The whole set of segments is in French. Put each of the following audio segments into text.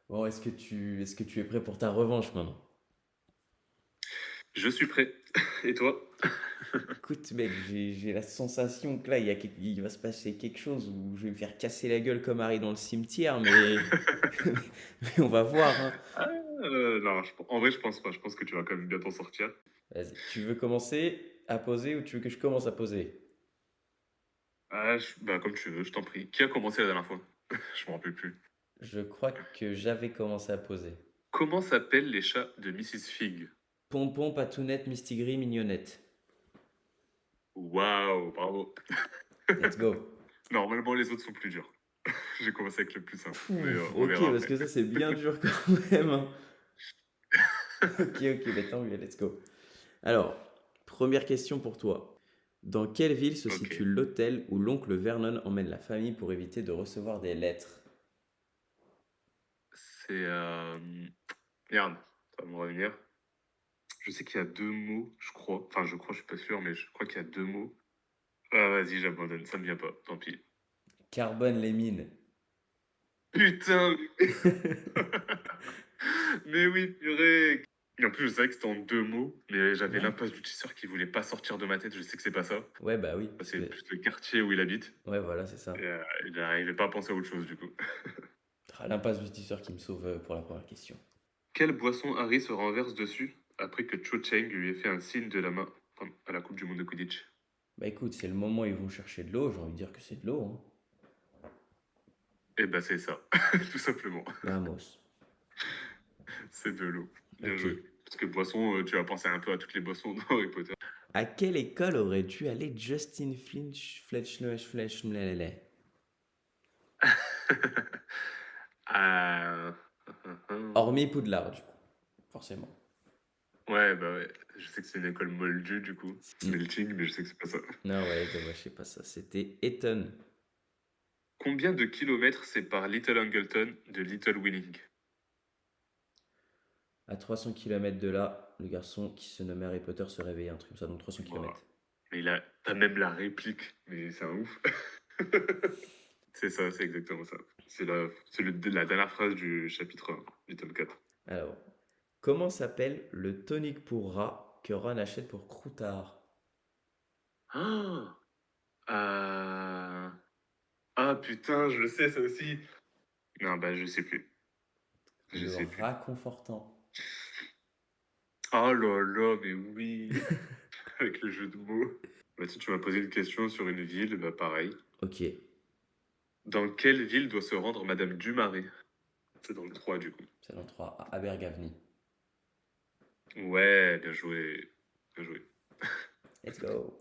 Bon, est-ce que tu es prêt pour ta revanche maintenant? Je suis prêt. Et toi? Écoute, mec, j'ai la sensation que là, il va se passer quelque chose où je vais me faire casser la gueule comme Harry dans le cimetière, mais, mais on va voir, hein. Ah, non, en vrai, je pense pas. Je pense que tu vas quand même bien t'en sortir. Vas-y, tu veux commencer à poser ou tu veux que je commence à poser? Ah, bah, comme tu veux, je t'en prie. Qui a commencé la dernière fois? Je me rappelle plus. Je crois que j'avais commencé à poser. Comment s'appellent les chats de Mrs. Fig? Pompon, Patounette, Mistigris, Mignonnette. Waouh, bravo. Let's go. Normalement, les autres sont plus durs. J'ai commencé avec le plus simple, mais Ouf, on ok, verra parce après. que ça, c'est bien dur quand même, hein. Ok, ok, bah tant mieux, let's go. Alors, première question pour toi. Dans quelle ville se Ok. situe l'hôtel où l'oncle Vernon emmène la famille pour éviter de recevoir des lettres? C'est... Merde, ça va me revenir. Je sais qu'il y a deux mots, je crois. Enfin, je crois, je suis pas sûr, mais je crois qu'il y a deux mots. Ah, vas-y, j'abandonne, ça me vient pas, tant pis. Carbone-les-Mines. Putain! Mais oui, purée! Et en plus, je savais que c'était en deux mots, mais j'avais Ouais. l'impasse du tisseur qui voulait pas sortir de ma tête. Je sais que c'est pas ça. Ouais, bah oui, parce C'est que... plus le quartier où il habite. Ouais, voilà, c'est Et ça. il n'arrivait pas à penser à autre chose, du coup. Ah, l'impasse du tisseur qui me sauve pour la première question. Quelle boisson Harry se renverse dessus après que Cho Chang lui ait fait un signe de la main à la Coupe du Monde de Quidditch? Bah écoute, c'est le moment où ils vont chercher de l'eau, j'ai envie de dire que c'est de l'eau, hein. Eh ben, c'est ça, tout simplement. Vamos. C'est de l'eau. Bien Ok. joué. Parce que boisson, tu vas penser un peu à toutes les boissons dans Harry Potter. À quelle école aurait dû aller Justin Flinch, Fletchley? Ah, Hormis Poudlard, du coup, forcément. ouais, bah ouais. Je sais que c'est une école moldue, du coup. Hmm. Smelting, mais je sais que c'est pas ça. Non, ouais, bah, je sais pas ça. C'était Eton. Combien de kilomètres sépare Little Angleton de Little Winning? À 300 kilomètres de là, le garçon qui se nommait Harry Potter se réveillait, un truc comme ça, donc 300 Voilà. kilomètres. Mais là, t'as même la réplique. Mais c'est un ouf. C'est ça, c'est exactement ça. La dernière phrase du chapitre 1, du tome 4. Alors, comment s'appelle le tonique pour rat que Ron achète pour Croutard? Ah, ah, ah, putain, je le sais, ça aussi. Non, bah, je sais plus. Je Le sais plus. rat confortant. Oh là là, mais oui, avec le jeu de mots. Bah, tu m'as posé une question sur une ville, bah pareil. Ok, Dans quelle ville doit se rendre Madame Dumaré? C'est dans le 3 du coup. c'est dans 3, à Abergavenny. Ouais, bien joué. Bien joué. Let's go.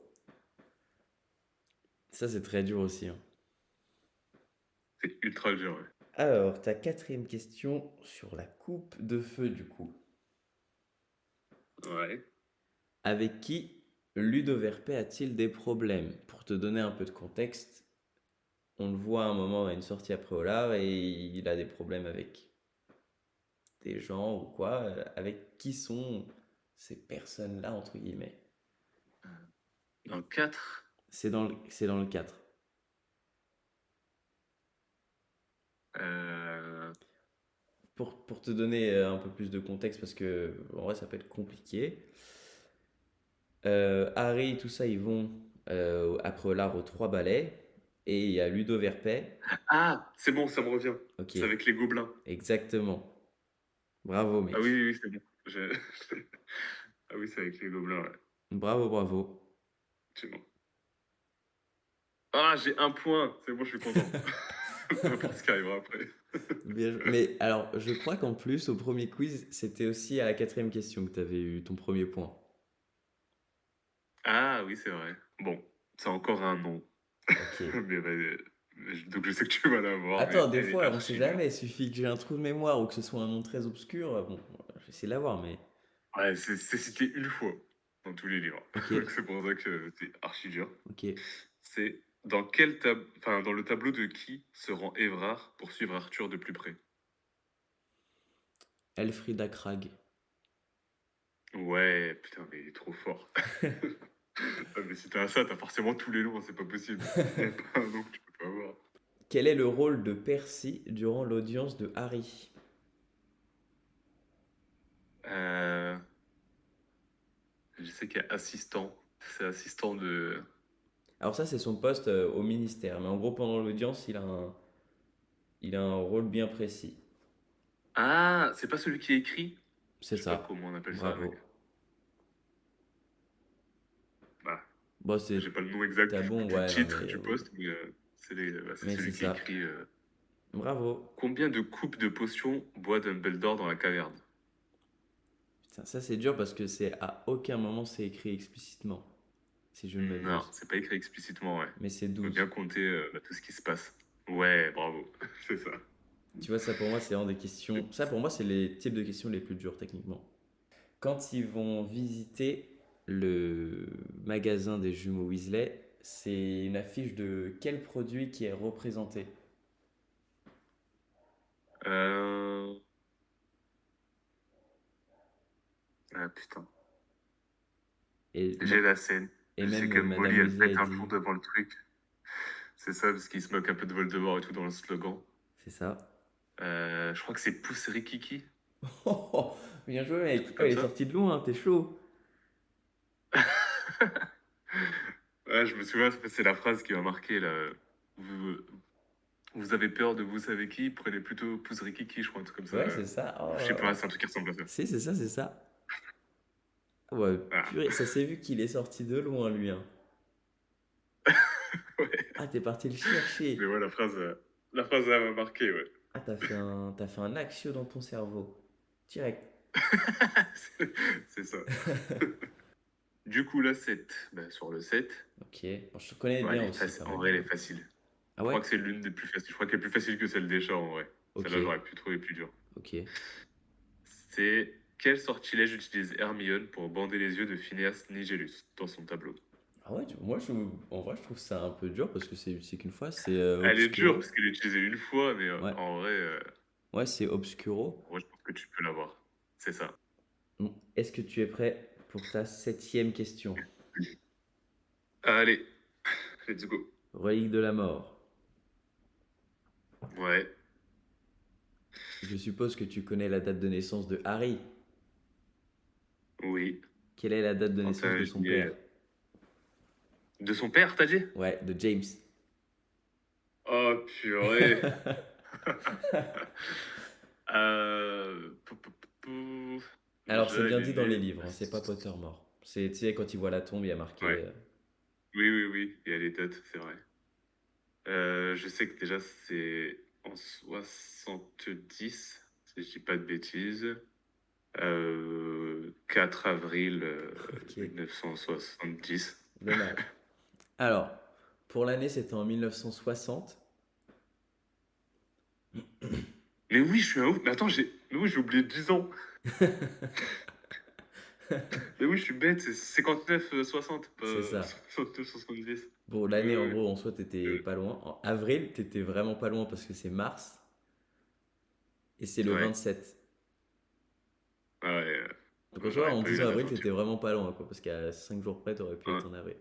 Ça, c'est très dur aussi, hein. C'est ultra dur, ouais. Alors, ta quatrième question sur la coupe de feu, du coup. Ouais. Avec qui Ludo Verpet a-t-il des problèmes? Pour te donner un peu de contexte, on le voit à un moment à une sortie après Olar et il a des problèmes avec des gens ou quoi. Avec qui sont ces personnes-là, entre guillemets? Dans le 4. C'est dans le 4. Euh... Pour te donner un peu plus de contexte, parce que en vrai, ça peut être compliqué. Harry, tout ça, ils vont après Olar aux Trois Balais. Et il y a Ludo Verpet. Ah, c'est bon, ça me revient. Ok, C'est avec les gobelins. exactement. Bravo, Ah oui, mec. oui, oui, c'est bon. Ah oui, c'est avec les gobelins, ouais. Bravo, bravo. C'est bon. Ah, j'ai un point. C'est bon, je suis content. Peu importe ce qui arrivera après. Mais alors, je crois qu'en plus, au premier quiz, c'était aussi à la quatrième question que tu avais eu ton premier point. Ah oui, c'est vrai. Bon, c'est encore un nom. Ok. Donc je sais que tu vas l'avoir, mais Attends, des elle est fois, on sait archi dure. jamais. Il suffit que j'ai un trou de mémoire ou que ce soit un nom très obscur. Bon, je vais essayer de l'avoir, mais. Ouais, c'est cité une fois dans tous les livres. Ok, Donc c'est pour ça que c'est archi dur. ok. C'est dans le tableau de qui se rend Évrard pour suivre Arthur de plus près? Elfrida Krag. Ouais, putain, mais il est trop fort. Ah, mais si t'as ça, t'as forcément tous les noms, c'est pas possible. Il y a pas un nom que tu peux pas avoir. Quel est le rôle de Percy durant l'audience de Harry? Euh, je sais qu'il y a assistant. C'est assistant de. Alors ça, c'est son poste au ministère. Mais en gros, pendant l'audience, il a un rôle bien précis. Ah, c'est pas celui qui écrit? C'est Je sais pas ça. comment on appelle ça, mais. Bravo. Bah, Bon, j'ai pas le nom exact t'as bon, du ouais, non, titre mais du oui. poste, mais c'est Mais c'est celui qui ça. écrit. Bravo. Combien de coupes de potions boit Dumbledore dans la caverne? Putain, ça c'est dur parce que c'est à aucun moment c'est écrit explicitement, si je ne Non, m'abuse. c'est pas écrit explicitement, ouais. Mais c'est Faut 12. bien compter tout ce qui se passe. Ouais, bravo. C'est ça. Tu vois, ça pour moi, c'est un des questions. Ça pour moi, c'est les types de questions les plus dures techniquement. Quand ils vont visiter le magasin des jumeaux Weasley, c'est une affiche de quel produit qui est représenté? Euh... Ah putain. Et, J'ai la scène. et Je sais même que Madame Molly, elle Weasley pète a un plomb dit, devant le truc. C'est ça, parce qu'il se moque un peu de Voldemort et tout dans le slogan. c'est ça. Je crois que c'est Pousse Rikiki, Oh, oh, bien joué, un mec. truc Oh, comme il est ça. sorti de loin, t'es chaud. Ouais, je me souviens, c'est la phrase qui m'a marqué là. Vous, vous avez peur de vous savez qui? Prenez plutôt Pousse Rikiki, je crois, un truc comme ça. Ouais, c'est ça. Oh Je là sais pas, là. c'est un truc qui ressemble à ça. Si, c'est ça, c'est ça. Ouais, Ah, purée, ça s'est vu qu'il est sorti de loin, lui, hein. ouais. Ah, t'es parti le Mais chercher. ouais, la phrase, elle m'a marqué, ouais. Ah, t'as fait un axio dans ton cerveau. Direct. C'est c'est ça. Du coup, la 7, bah, sur le 7, Ok. Bon, je te connais ouais, bien aussi, quand en même, vrai, elle hein. est facile. Ah Je ouais? crois que c'est l'une des plus faciles. Je crois qu'elle est plus facile que celle des chats, en vrai. Ok. Celle-là, j'aurais pu trouver plus dur. Ok. C'est quel sortilège utilise Hermione pour bander les yeux de Phineas Nigellus dans son tableau? Ah ouais, moi, en vrai, je trouve ça un peu dur parce que c'est qu'une fois, c'est Elle est dure Obscuro. parce qu'elle est utilisée une fois, mais Ouais. Ouais, c'est Obscuro. en vrai, je pense que tu peux l'avoir. C'est ça. Bon, est-ce que tu es prêt pour ta septième question? Allez, let's go. Relique de la mort. Ouais, Je suppose que tu connais la date de naissance de Harry. oui. Quelle est la date de naissance 31 de son père? juillet. De son père, t'as dit? Ouais, de James. Oh, purée. Pou. Alors, c'est Déjà, elle bien est dit dans les née. livres, hein, c'est pas Pottermore. C'est, tu sais, quand il voit la tombe, il y a marqué. Ouais. Oui, oui, oui. Il y a les dates, c'est vrai. Je sais que déjà, c'est en 70, si je dis pas de bêtises. 4 avril Ok, 1970. dommage. Alors, pour l'année, c'était en 1960. Mais oui, je suis un ouf. Mais attends, mais oui, j'ai oublié 10 ans. Mais oui, je suis bête, c'est 59, 60, pas C'est ça. 69, 70. Bon, Oui, l'année, en oui, gros, en soi, t'étais oui. pas loin. En avril, t'étais vraiment pas loin parce que c'est mars. Et c'est le Ouais. 27. Ah ouais, Donc en soi, j'aurais en pas eu disant la date avril, en tête. t'étais vraiment pas loin, quoi. Parce qu'à 5 jours près, t'aurais pu Ouais. être en avril.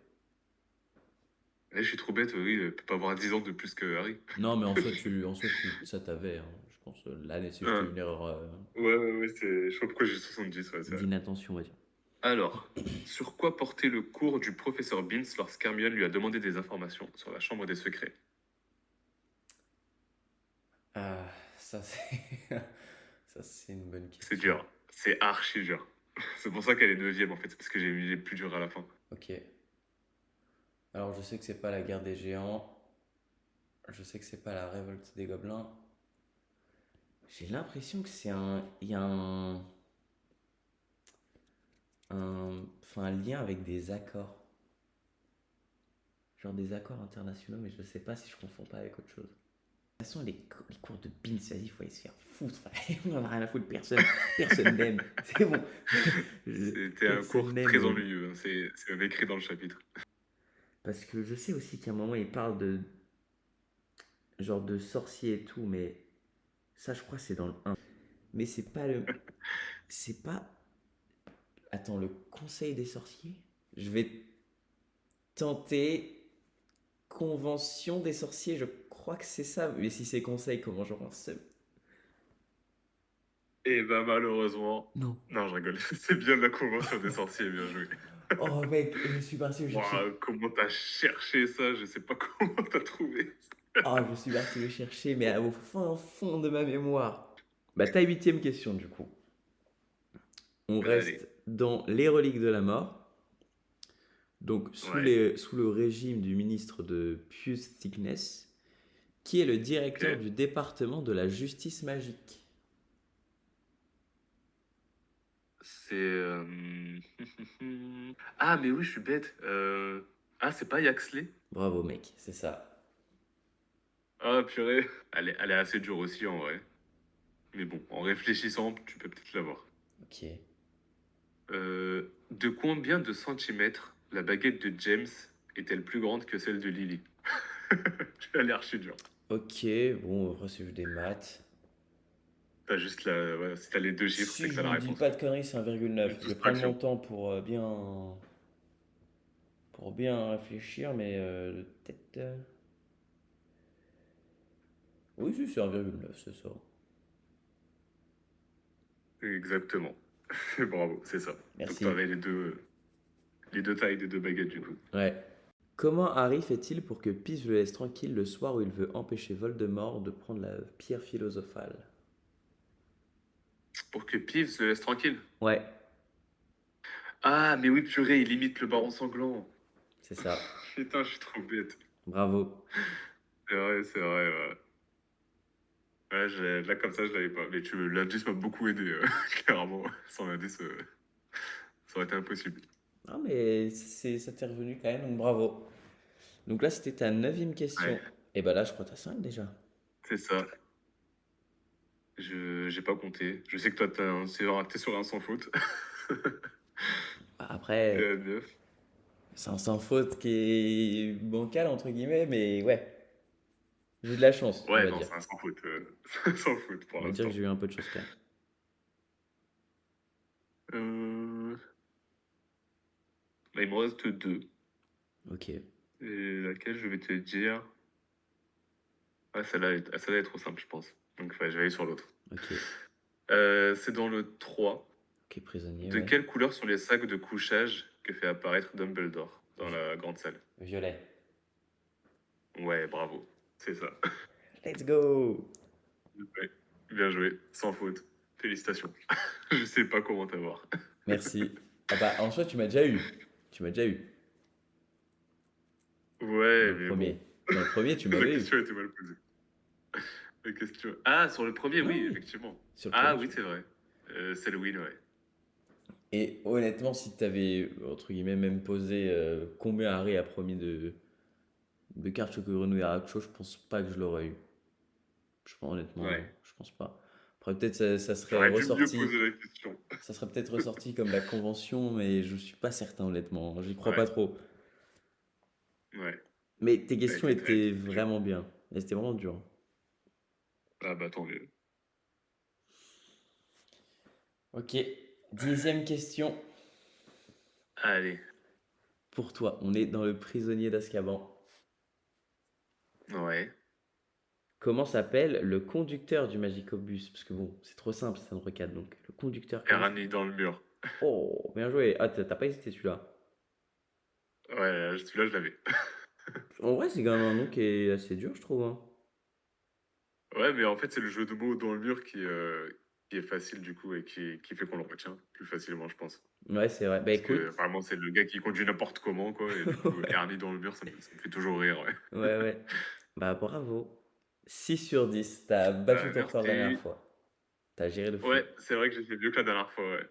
Ouais, je suis trop bête, oui, peut pas avoir 10 ans de plus que Harry. Non, mais ça t'avait, hein, je pense. L'année, c'est juste Ouais, une erreur ouais, je sais pas pourquoi j'ai 70, ouais, c'est vrai. d'inattention, on va dire. Alors, sur quoi portait le cours du professeur Binns lorsqu'Hermione lui a demandé des informations sur la chambre des secrets? Ah, ça, c'est. Ça, c'est une bonne C'est question. dur, c'est archi dur. C'est pour ça qu'elle est neuvième en fait, c'est parce que j'ai mis les plus durs à la fin. Ok. Alors, je sais que c'est pas la guerre des géants. Je sais que c'est pas la révolte des gobelins. J'ai l'impression que c'est un. Il y a enfin, un lien avec des accords. Genre des accords internationaux, mais je sais pas si je confonds pas avec autre chose. De toute façon, les cours de Beans, vas-y, faut aller se faire foutre. On en a rien à foutre, personne n'aime. C'est bon. C'était un Personne cours n'aime. très ennuyeux, hein, c'est même écrit dans le chapitre. Parce que je sais aussi qu'à un moment, il parle de genre de sorciers et tout, mais ça, je crois que c'est dans le 1. Mais c'est pas le. C'est pas. Attends, le conseil des sorciers? Je vais tenter. Convention des sorciers, je crois que c'est ça. Mais si c'est conseil, comment j'en pense? Et bah, malheureusement, Non. non, je rigole. C'est bien la convention des sorciers, bien joué. Oh mec, je suis parti le chercher. Waouh, comment t'as cherché ça? Je sais pas comment t'as trouvé. Oh, je suis parti le chercher, mais au fond de ma mémoire. Bah, ta huitième question, du coup. On Allez, reste dans les reliques de la mort. Donc, ouais, sous le régime du ministre de Pius Thickness, qui est le directeur ok. du département de la justice magique. C'est. Ah, mais oui, je suis bête. Ah, c'est pas Yaxley? Bravo, mec, c'est ça. Ah, purée. Elle est assez dure aussi, en vrai. Mais bon, en réfléchissant, tu peux peut-être l'avoir. Ok. De combien de centimètres la baguette de James est-elle plus grande que celle de Lily? Elle a l'air archi dur. Ok, bon, après, c'est juste des maths. T'as juste la. Ouais, si t'as les deux chiffres, c'est Si que je t'as la ne dis réponse. pas de conneries, c'est 1,9. Une Je vais prendre mon soustraction. temps pour bien réfléchir, mais peut-être. Oui, si, c'est 1,9, c'est ça. Exactement. Bravo, c'est ça. Donc Merci. t'avais les deux tailles des deux baguettes, du coup. Ouais. Comment Harry fait-il pour que Peeves le laisse tranquille le soir où il veut empêcher Voldemort de prendre la pierre philosophale? Pour que Pive se laisse tranquille. Ouais, Ah, mais oui, purée, il imite le baron sanglant. c'est ça. Putain, je suis trop bête. Bravo. C'est vrai, ouais. Ouais, là, comme ça, je l'avais pas. Mais l'indice m'a beaucoup aidé, clairement. Sans l'indice, ça aurait été impossible. Ah, mais ça t'est revenu quand même, donc bravo. Donc là, c'était ta neuvième Ouais, question. Et bah là, je crois que t'as 5 déjà. c'est ça. J'ai pas compté. Je sais que toi, t'es sur un sans faute. Bah, T'es après, à 9. c'est un sans faute qui est bancal, entre guillemets, mais ouais, j'ai eu de la chance, on Ouais, va non, dire. c'est un sans faute. C'est un sans faute pour On va dire que l'instant. j'ai eu un peu de chance quand même. Euh... Là, il me reste deux. Ok, Et laquelle je vais te dire. Ah, celle-là est trop simple, je pense. Donc, ouais, je vais aller sur l'autre. ok, C'est dans le 3. ok, prisonnier, De ouais. quelle couleur sont les sacs de couchage que fait apparaître Dumbledore dans Vi- la grande salle? Violet. Ouais, bravo. C'est ça. Let's go! Ouais, bien joué. Sans faute. Félicitations. Je sais pas comment t'avoir. Merci. Ah bah, en soi, tu m'as déjà eu. Tu m'as déjà eu. Dans Ouais, le mais bon. premier. Dans le premier, tu La m'avais eu. question a été mal posée. La question. Ah, sur le premier, Ouais, oui, oui. effectivement. Sur le Ah premier, oui, tu m'as c'est vrai. C'est le win, ouais. Et honnêtement, si t'avais, entre guillemets, même posé combien Harry a promis de cartes Choco Grenouille à Hacho, je pense pas que je l'aurais eu. Je pense, Ouais. honnêtement, je pense pas. Après, peut-être ça serait T'aurais dû mieux ressorti. poser la question. Ça serait peut-être ressorti comme la convention, mais je suis pas certain, honnêtement. J'y crois pas Ouais, trop. ouais. Mais tes questions Elle étaient était dure. vraiment bien. Et c'était vraiment dur. Ah bah tant mieux. Ok. Dixième question Allez. pour toi. On est dans le prisonnier d'Azkaban. Ouais. Comment s'appelle le conducteur du Magicobus? Parce que bon, c'est trop simple, c'est un 4, donc le conducteur, comment ça? Errani dans le mur. Oh, bien joué. Ah, t'as pas hésité celui-là. Ouais, celui-là, je l'avais. En vrai, c'est quand même un nom qui est assez dur, je trouve, hein. Ouais, mais en fait, c'est le jeu de mots dans le mur qui est facile, du coup, et qui fait qu'on le retient plus facilement, je pense. Ouais, c'est vrai. Bah Parce que, écoute. apparemment, c'est le gars qui conduit n'importe comment, quoi, et du coup, Ouais, Ernie dans le mur, ça me fait toujours rire, ouais. ouais, ouais. Bah bravo. 6 sur 10. T'as battu ton record la dernière Merci. fois. T'as géré le fou. Ouais, c'est vrai que j'ai fait mieux que la dernière fois, ouais.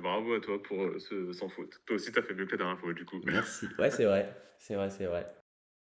Bravo à toi pour ce sans faute. Toi aussi, t'as fait mieux que la dernière fois, du coup. Merci. Ouais, c'est vrai. C'est vrai, c'est vrai.